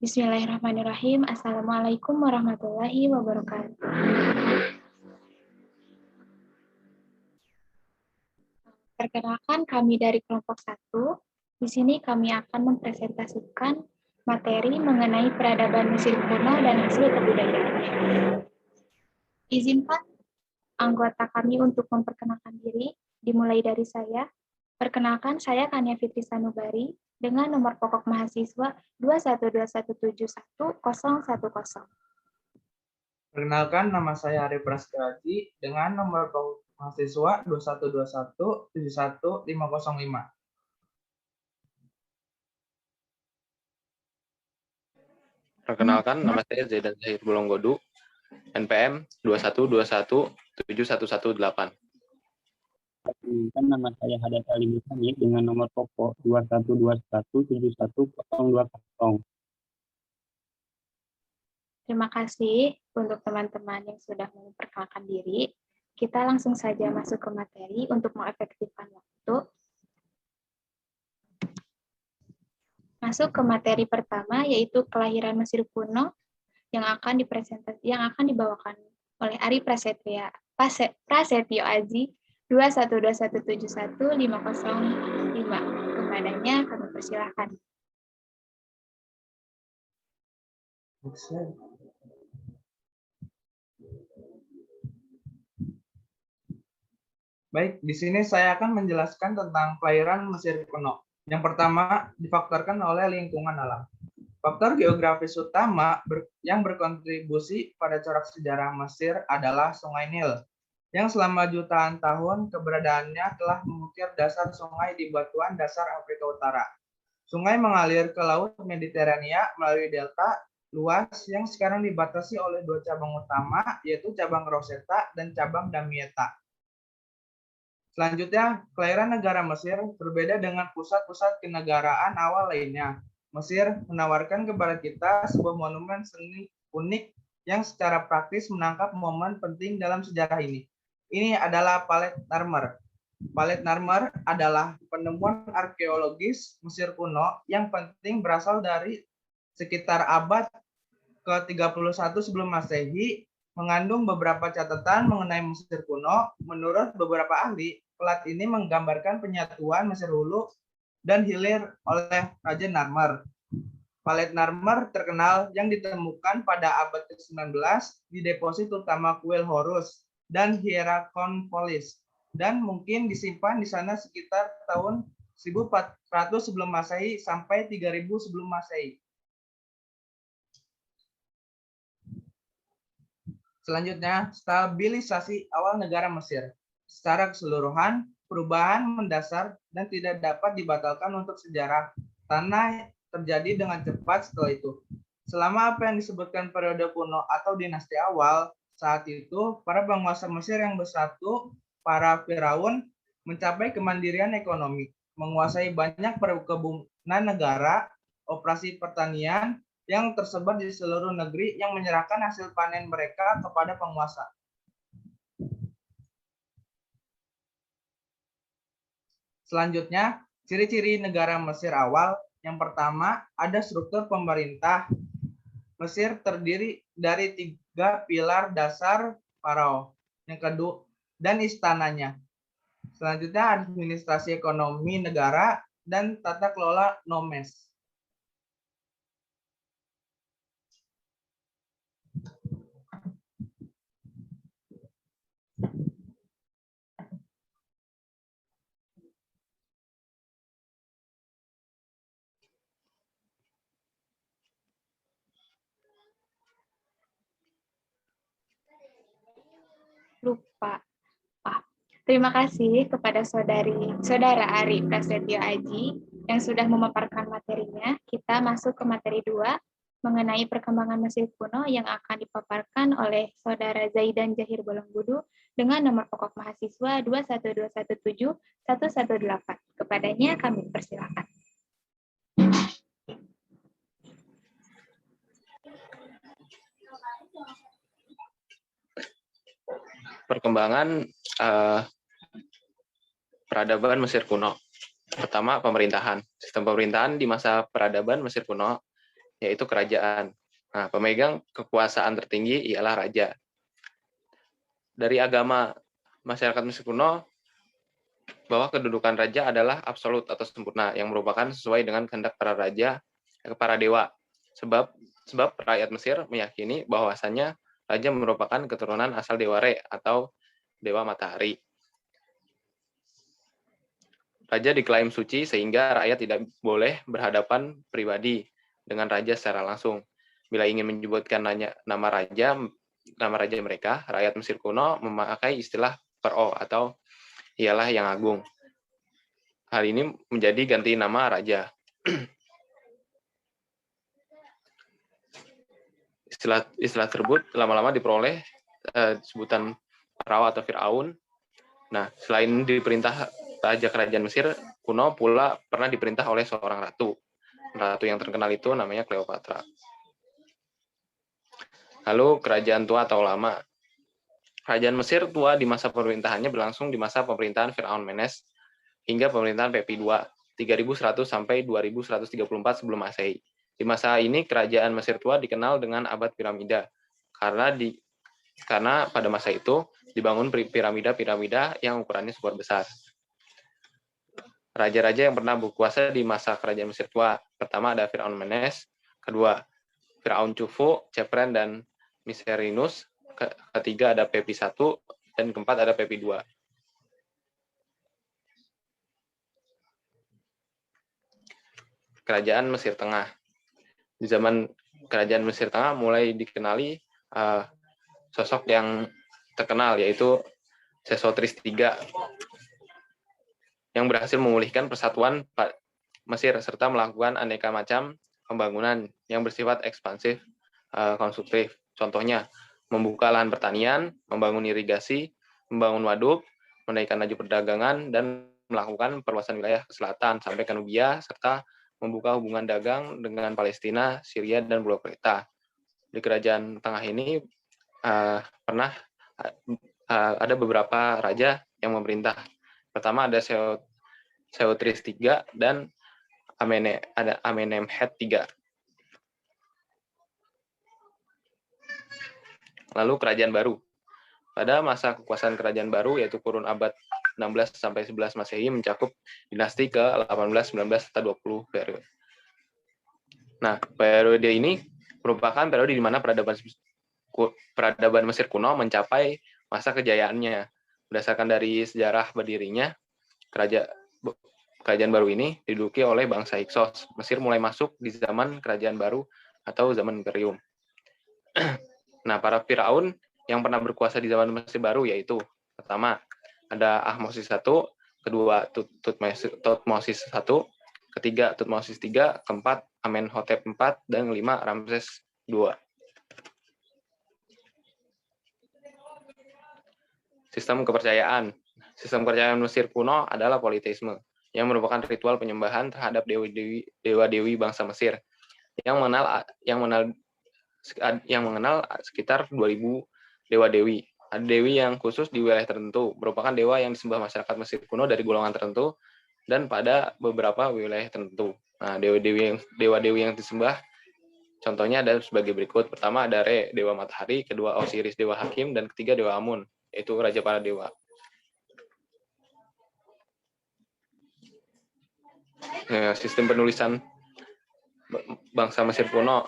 Bismillahirrahmanirrahim. Assalamualaikum warahmatullahi wabarakatuh. Perkenalkan, kami dari kelompok 1. Di sini kami akan mempresentasikan materi mengenai peradaban Mesir kuno dan hasil kebudayaannya. Izinkan anggota kami untuk memperkenalkan diri, dimulai dari saya. Perkenalkan, saya Kania Fitri Sanubari dengan nomor pokok mahasiswa 212171010. Perkenalkan, nama saya Ari Prasetyo dengan nomor pokok mahasiswa 212171505. Perkenalkan, nama saya Zaidan Zahir Bolonggodu, NPM 212171118. Perkenalkan, nama saya Hadat Ali Musani dengan nomor pokok 212171020. Terima kasih untuk teman-teman yang sudah memperkenalkan diri. Kita langsung saja masuk ke materi untuk mengefektifkan waktu. Masuk ke materi pertama, yaitu kelahiran Mesir kuno yang akan dibawakan oleh Ari Prasetyo Aji 212171505. Kepadanya kami persilahkan. Baik, di sini saya akan menjelaskan tentang kelahiran Mesir kuno. Yang pertama, difaktorkan oleh lingkungan alam. Faktor geografis utama yang berkontribusi pada corak sejarah Mesir adalah Sungai Nil, yang selama jutaan tahun keberadaannya telah mengukir dasar sungai di batuan dasar Afrika Utara. Sungai mengalir ke Laut Mediterania melalui delta luas yang sekarang dibatasi oleh dua cabang utama, yaitu cabang Rosetta dan cabang Damietta. Selanjutnya, kelahiran negara Mesir berbeda dengan pusat-pusat kenegaraan awal lainnya. Mesir menawarkan kepada kita sebuah monumen seni unik yang secara praktis menangkap momen penting dalam sejarah ini. Ini adalah Palet Narmer. Palet Narmer adalah penemuan arkeologis Mesir kuno yang penting berasal dari sekitar abad ke-31 sebelum Masehi, mengandung beberapa catatan mengenai Mesir kuno. Menurut beberapa ahli, pelat ini menggambarkan penyatuan Mesir Hulu dan Hilir oleh Raja Narmer. Palet Narmer terkenal yang ditemukan pada abad ke-19 di deposit utama kuil Horus dan Hierakonpolis, dan mungkin disimpan di sana sekitar tahun 1400 sebelum Masehi sampai 3000 sebelum Masehi. Selanjutnya, stabilisasi awal negara Mesir. Secara keseluruhan, perubahan mendasar dan tidak dapat dibatalkan untuk sejarah tanah terjadi dengan cepat setelah itu. Selama apa yang disebutkan periode kuno atau dinasti awal, saat itu para penguasa Mesir yang bersatu, para Firaun, mencapai kemandirian ekonomi, menguasai banyak perkebunan negara, operasi pertanian yang tersebar di seluruh negeri yang menyerahkan hasil panen mereka kepada penguasa. Selanjutnya, ciri-ciri negara Mesir awal. Yang pertama, ada struktur pemerintah. Mesir terdiri dari 3 pilar dasar Farao. Yang kedua, dan istananya. Selanjutnya, administrasi ekonomi negara dan tata kelola nomes. Lupa. Terima kasih kepada Saudara Ari Prasetyo Aji yang sudah memaparkan materinya. Kita masuk ke materi 2 mengenai perkembangan Mesir kuno yang akan dipaparkan oleh Saudara Zaidan Zahir Bolonggodu dengan nomor pokok mahasiswa 212171118. Kepadanya kami persilakan. Perkembangan peradaban Mesir kuno. Pertama, pemerintahan. Sistem pemerintahan di masa peradaban Mesir kuno yaitu kerajaan. Nah, pemegang kekuasaan tertinggi ialah raja. Dari agama masyarakat Mesir kuno, bahwa kedudukan raja adalah absolut atau sempurna, yang merupakan sesuai dengan kehendak para raja, para dewa. Sebab rakyat Mesir meyakini bahwasannya raja merupakan keturunan asal dewa Re atau dewa matahari. Raja diklaim suci sehingga rakyat tidak boleh berhadapan pribadi dengan raja secara langsung. Bila ingin menyebutkan nama raja mereka, rakyat Mesir kuno memakai istilah Paro atau ialah yang agung. Hal ini menjadi ganti nama raja. Istilah tersebut lama-lama diperoleh sebutan Paro atau Firaun. Nah, selain diperintah raja kerajaan Mesir kuno pula pernah diperintah oleh seorang ratu. Ratu yang terkenal itu namanya Cleopatra. Lalu kerajaan tua atau lama. Kerajaan Mesir tua di masa pemerintahannya berlangsung di masa pemerintahan Firaun Menes hingga pemerintahan Pepi II, 3100 sampai 2134 sebelum Masehi. Di masa ini kerajaan Mesir tua dikenal dengan abad piramida karena pada masa itu dibangun piramida-piramida yang ukurannya super besar. Raja-raja yang pernah berkuasa di masa kerajaan Mesir tua, pertama ada Firaun Menes, kedua Firaun Khufu, Chephren, dan Miserinus, ketiga ada Pepi I, dan keempat ada Pepi II. Kerajaan Mesir Tengah. Di zaman kerajaan Mesir Tengah mulai dikenali sosok yang terkenal, yaitu Sesostris III, yang berhasil memulihkan persatuan Mesir serta melakukan aneka macam pembangunan yang bersifat ekspansif, konstruktif. Contohnya, membuka lahan pertanian, membangun irigasi, membangun waduk, menaikkan laju perdagangan, dan melakukan perluasan wilayah ke selatan sampai ke Nubia, serta membuka hubungan dagang dengan Palestina, Syria, dan Pulau Kreta. Di kerajaan tengah ini pernah ada beberapa raja yang memerintah. Pertama ada Sesostris III dan Amenemhet III. Lalu kerajaan baru. Pada masa kekuasaan kerajaan baru, yaitu kurun abad 16 sampai 11 Masehi, mencakup dinasti ke-18, 19, serta 20 periode. Nah, periode ini merupakan periode di mana peradaban Mesir kuno mencapai masa kejayaannya. Berdasarkan dari sejarah berdirinya, kerajaan baru ini diduduki oleh bangsa Hyksos. Mesir mulai masuk di zaman kerajaan baru atau zaman imperium. Nah, para Firaun yang pernah berkuasa di zaman Mesir baru yaitu pertama ada Ahmosis I, kedua Tutmosis I, ketiga Tutmosis III, keempat Amenhotep IV, dan kelima Ramses II. Sistem kepercayaan. Sistem kepercayaan Mesir kuno adalah politeisme, yang merupakan ritual penyembahan terhadap dewa-dewi bangsa Mesir, yang mengenal sekitar 2000 dewa-dewi. Ada dewi yang khusus di wilayah tertentu, merupakan dewa yang disembah masyarakat Mesir kuno dari golongan tertentu dan pada beberapa wilayah tertentu. Nah, dewa-dewi yang disembah contohnya ada sebagai berikut. Pertama ada Re, dewa matahari, kedua Osiris, dewa hakim, dan ketiga dewa Amun, yaitu raja para dewa. Sistem penulisan bangsa Mesir kuno.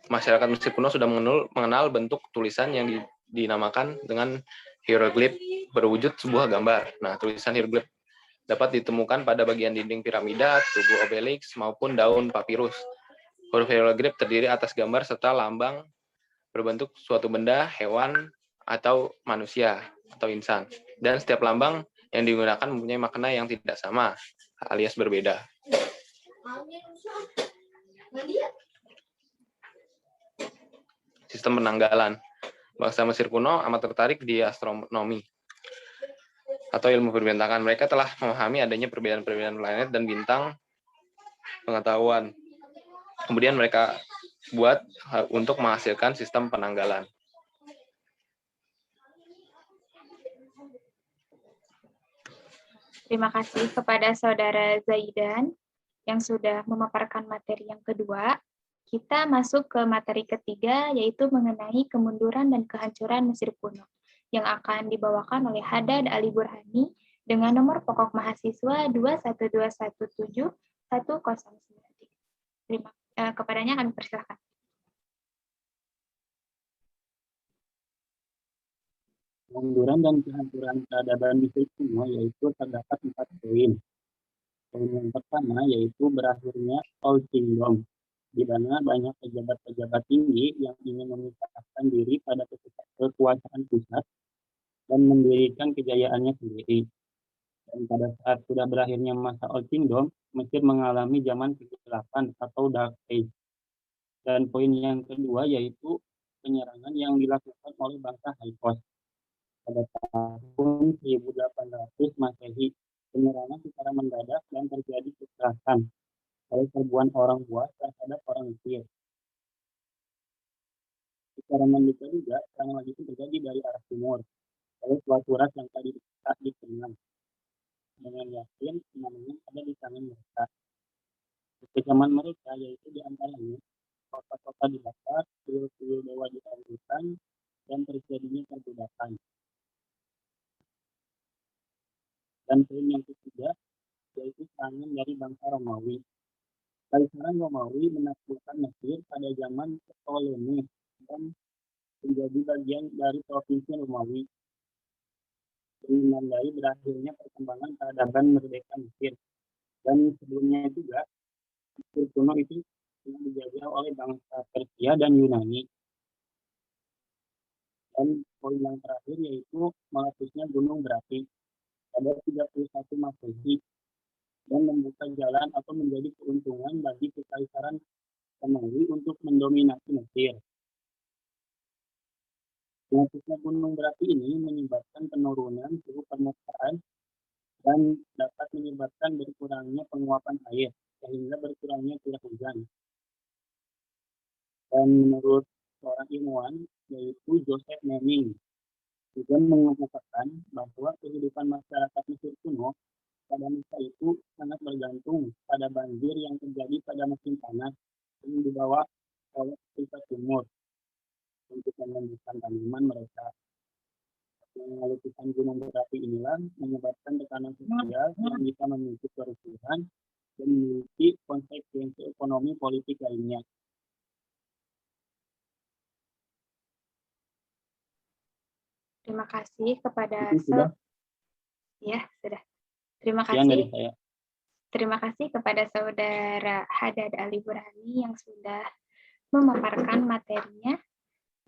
Masyarakat Mesir kuno sudah mengenal bentuk tulisan yang dinamakan dengan hieroglif berwujud sebuah gambar. Nah, tulisan hieroglif dapat ditemukan pada bagian dinding piramida, tugu obelisk, maupun daun papirus. Huruf hieroglif terdiri atas gambar serta lambang berbentuk suatu benda, hewan, atau manusia, atau insan. Dan setiap lambang yang digunakan mempunyai makna yang tidak sama, alias berbeda. Sistem penanggalan. Bangsa Mesir kuno amat tertarik di astronomi atau ilmu perbintangan. Mereka telah memahami adanya perbedaan-perbedaan planet dan bintang pengetahuan. Kemudian mereka buat untuk menghasilkan sistem penanggalan. Terima kasih kepada Saudara Zaidan yang sudah memaparkan materi yang kedua. Kita masuk ke materi ketiga, yaitu mengenai kemunduran dan kehancuran Mesir kuno, yang akan dibawakan oleh Haddad Ali Burhani dengan nomor pokok mahasiswa 212171093. Kepadanya kami persilahkan. Kemunduran dan kehancuran peradaban Mesir kuno yaitu terdapat 4 poin. Poin yang pertama yaitu berakhirnya Old Kingdom, di mana banyak pejabat-pejabat tinggi yang ingin memisahkan diri pada kekuasaan pusat dan mendirikan kejayaannya sendiri. Dan pada saat sudah berakhirnya masa Old Kingdom, Mesir mengalami zaman kegelapan atau Dark Age. Dan poin yang kedua yaitu penyerangan yang dilakukan oleh bangsa Hyksos pada tahun 1800 Masehi. Penyerangan secara mendadak dan terjadi kekerasan oleh serbuan orang buas terhadap orang Mesir. Secara menduga juga, serangan itu terjadi dari arah timur, oleh suatu ras yang tadi tak dikenal. Dengan yakin, namanya ada di tangan mereka. Kekejaman mereka yaitu diantaranya kota-kota dibakar, tuyul-tuyul dewa ditaklukkan, dan terjadinya perbudakan. Dan poin yang ketiga yaitu serangan dari bangsa Romawi. Kaisaran Romawi menaklukkan Mesir pada zaman Ptolemeus dan menjadi bagian dari provinsi Romawi, menandai berakhirnya perkembangan peradaban merdeka Mesir. Dan sebelumnya juga Mesir kuno itu dijajah oleh bangsa Persia dan Yunani. Dan poin yang terakhir yaitu meletusnya gunung berapi pada 31 Masehi dan membuka jalan atau menjadi keuntungan bagi kekaisaran Romawi untuk mendominasi Mesir. Meletusnya gunung berapi ini menyebabkan penurunan suhu permukaan dan dapat menyebabkan berkurangnya penguapan air sehingga berkurangnya curah hujan. Dan menurut seorang ilmuwan yaitu Joseph Manning juga mengungkapkan bahwa kehidupan masyarakat Mesir kuno pada masa itu sangat bergantung pada banjir yang terjadi pada musim panas yang dibawa oleh Afrika Timur untuk menumbuhkan tanaman mereka. Letusan gunung berapi inilah menyebabkan tekanan sosial yang bisa memicu kerusuhan dan memiliki konsekuensi ekonomi politik lainnya. Terima kasih kepada sudah. Ya, sudah. Terima Sekian dari kasih. saya. Terima kasih kepada Saudara Haddad Ali Burhani yang sudah memaparkan materinya.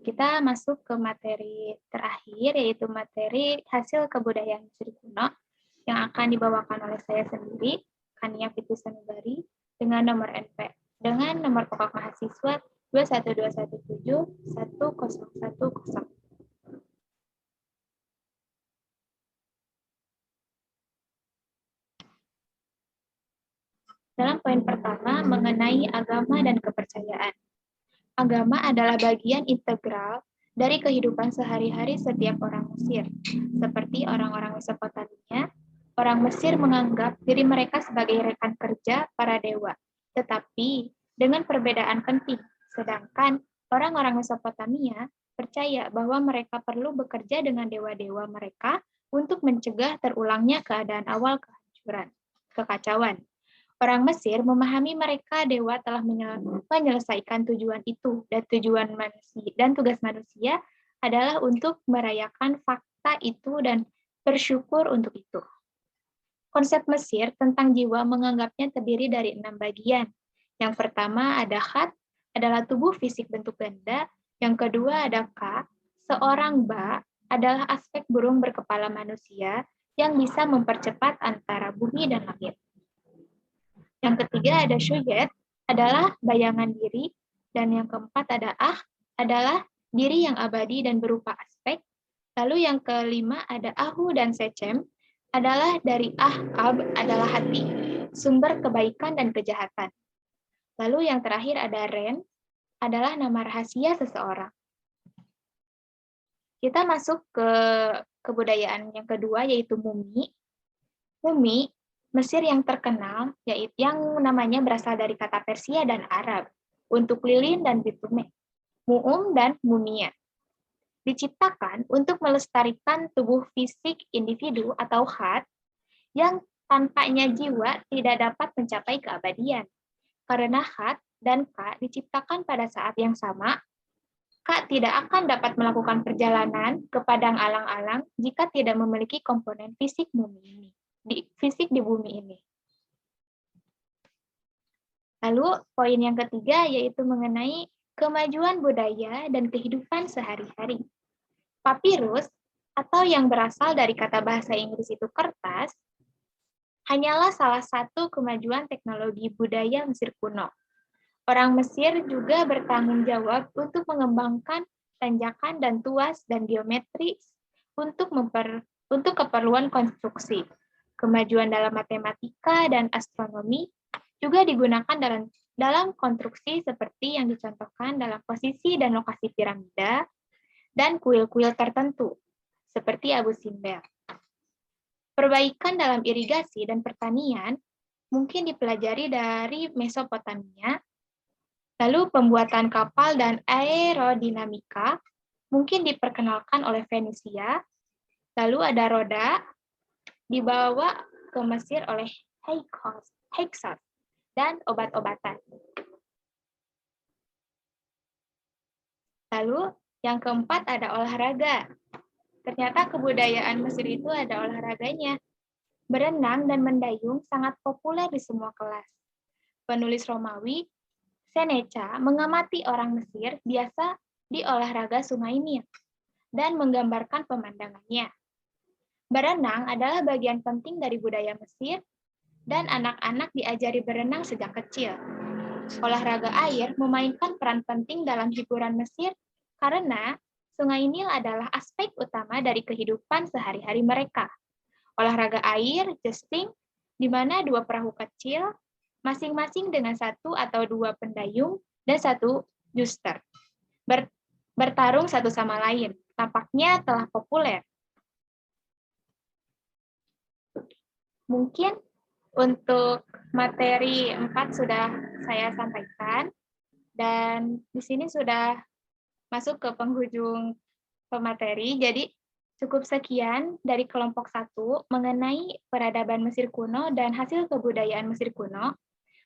Kita masuk ke materi terakhir, yaitu materi hasil kebudayaan Mesir kuno yang akan dibawakan oleh saya sendiri, Kania Fitri Sanubari, dengan nomor pokok mahasiswa 212171010. Dalam poin pertama mengenai agama dan kepercayaan. Agama adalah bagian integral dari kehidupan sehari-hari setiap orang Mesir. Seperti orang-orang Mesopotamia, orang Mesir menganggap diri mereka sebagai rekan kerja para dewa. Tetapi dengan perbedaan penting, sedangkan orang-orang Mesopotamia percaya bahwa mereka perlu bekerja dengan dewa-dewa mereka untuk mencegah terulangnya keadaan awal kekacauan. Orang Mesir memahami mereka dewa telah menyelesaikan tujuan itu, dan tugas manusia adalah untuk merayakan fakta itu dan bersyukur untuk itu. Konsep Mesir tentang jiwa menganggapnya terdiri dari 6 bagian. Yang pertama ada khat, adalah tubuh fisik bentuk ganda. Yang kedua ada ka, seorang ba adalah aspek burung berkepala manusia yang bisa mempercepat antara bumi dan langit. Yang ketiga ada syujet, adalah bayangan diri. Dan yang keempat ada adalah diri yang abadi dan berupa aspek. Lalu yang kelima ada ahu dan secem, adalah dari kab, adalah hati, sumber kebaikan dan kejahatan. Lalu yang terakhir ada ren, adalah nama rahasia seseorang. Kita masuk ke kebudayaan yang kedua, yaitu mumi. Mumi Mesir yang terkenal, yaitu yang namanya berasal dari kata Persia dan Arab. untuk lilin dan bitumen, muum dan mumia. Diciptakan untuk melestarikan tubuh fisik individu atau khat yang tanpanya jiwa tidak dapat mencapai keabadian. Karena khat dan ka diciptakan pada saat yang sama, ka tidak akan dapat melakukan perjalanan ke padang alang-alang jika tidak memiliki komponen fisik di bumi ini. Lalu poin yang ketiga yaitu mengenai kemajuan budaya dan kehidupan sehari-hari. Papirus, atau yang berasal dari kata bahasa Inggris itu kertas, hanyalah salah satu kemajuan teknologi budaya Mesir kuno. Orang Mesir juga bertanggung jawab untuk mengembangkan tanjakan dan tuas dan geometri untuk keperluan konstruksi. Kemajuan dalam matematika dan astronomi juga digunakan dalam konstruksi seperti yang dicontohkan dalam posisi dan lokasi piramida dan kuil-kuil tertentu, seperti Abu Simbel. Perbaikan dalam irigasi dan pertanian mungkin dipelajari dari Mesopotamia, lalu pembuatan kapal dan aerodinamika mungkin diperkenalkan oleh Fenisia, lalu ada roda dibawa ke Mesir oleh Hyksos, dan obat-obatan. Lalu yang keempat ada olahraga. Ternyata kebudayaan Mesir itu ada olahraganya. Berenang dan mendayung sangat populer di semua kelas. Penulis Romawi, Seneca, mengamati orang Mesir biasa di olahraga Sungai Nil dan menggambarkan pemandangannya. Berenang adalah bagian penting dari budaya Mesir dan anak-anak diajari berenang sejak kecil. Olahraga air memainkan peran penting dalam hiburan Mesir karena Sungai Nil adalah aspek utama dari kehidupan sehari-hari mereka. Olahraga air, jousting, di mana dua perahu kecil, masing-masing dengan satu atau dua pendayung dan satu juster, bertarung satu sama lain, tampaknya telah populer. Mungkin untuk materi 4 sudah saya sampaikan, dan di sini sudah masuk ke penghujung pemateri. Jadi cukup sekian dari kelompok 1 mengenai peradaban Mesir kuno dan hasil kebudayaan Mesir kuno.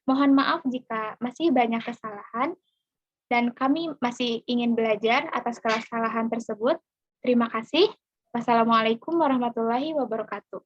Mohon maaf jika masih banyak kesalahan, dan kami masih ingin belajar atas kesalahan tersebut. Terima kasih. Wassalamualaikum warahmatullahi wabarakatuh.